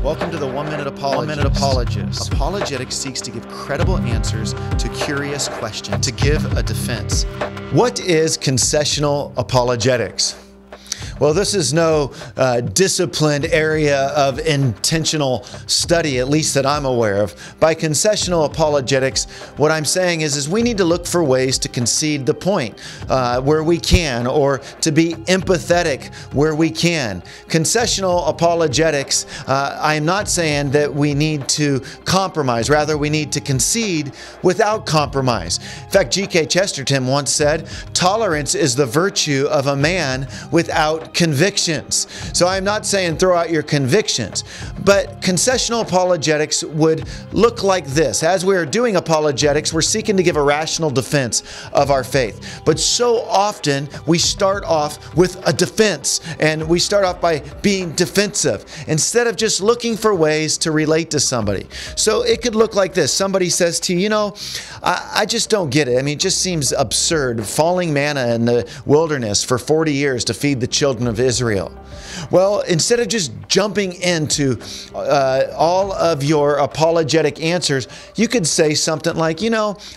Welcome to the 1 Minute Apologist. Apologetics seeks to give credible answers to curious questions, to give a defense. What is concessional apologetics? Well, this is no disciplined area of intentional study, at least that I'm aware of. By concessional apologetics, what I'm saying is we need to look for ways to concede the point where we can, or to be empathetic where we can. Concessional apologetics, I am not saying that we need to compromise. Rather, we need to concede without compromise. In fact, G.K. Chesterton once said, "Tolerance is the virtue of a man without convictions." So I'm not saying throw out your convictions, but concessional apologetics would look like this. As we're doing apologetics, we're seeking to give a rational defense of our faith. But so often we start off with a defense, and we start off by being defensive instead of just looking for ways to relate to somebody. So it could look like this. Somebody says to you, I just don't get it. I mean, it just seems absurd. Falling manna in the wilderness for 40 years to feed the children of Israel. Well, instead of just jumping into all of your apologetic answers, you could say something like,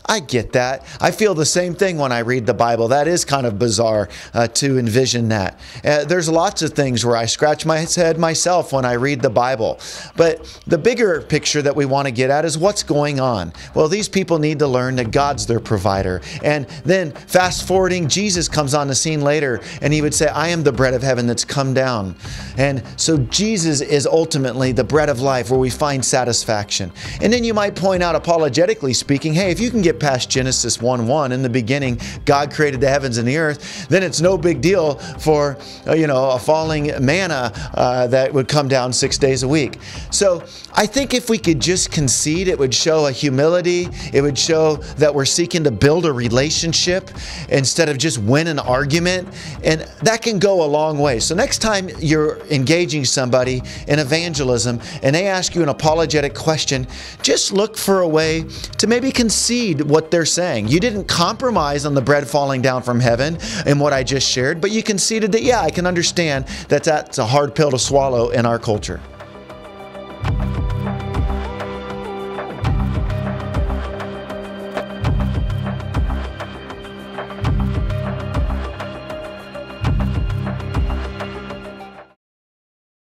I get that. I feel the same thing when I read the Bible. That is kind of bizarre to envision that. There's lots of things where I scratch my head myself when I read the Bible. But the bigger picture that we want to get at is what's going on. Well, these people need to learn that God's their provider. And then fast forwarding, Jesus comes on the scene later, and he would say, "I am the bread of heaven that's come down." And so Jesus is ultimately the bread of life where we find satisfaction. And then you might point out, apologetically speaking, hey, if you can get past Genesis 1:1, in the beginning, God created the heavens and the earth, then it's no big deal for, a falling manna that would come down 6 days a week. So I think if we could just concede, it would show a humility. It would show that we're seeking to build a relationship instead of just win an argument. And that can go a long way. So next time you're engaging somebody in evangelism and they ask you an apologetic question, just look for a way to maybe concede what they're saying. You didn't compromise on the bread falling down from heaven and what I just shared, but you conceded that, yeah, I can understand that that's a hard pill to swallow in our culture.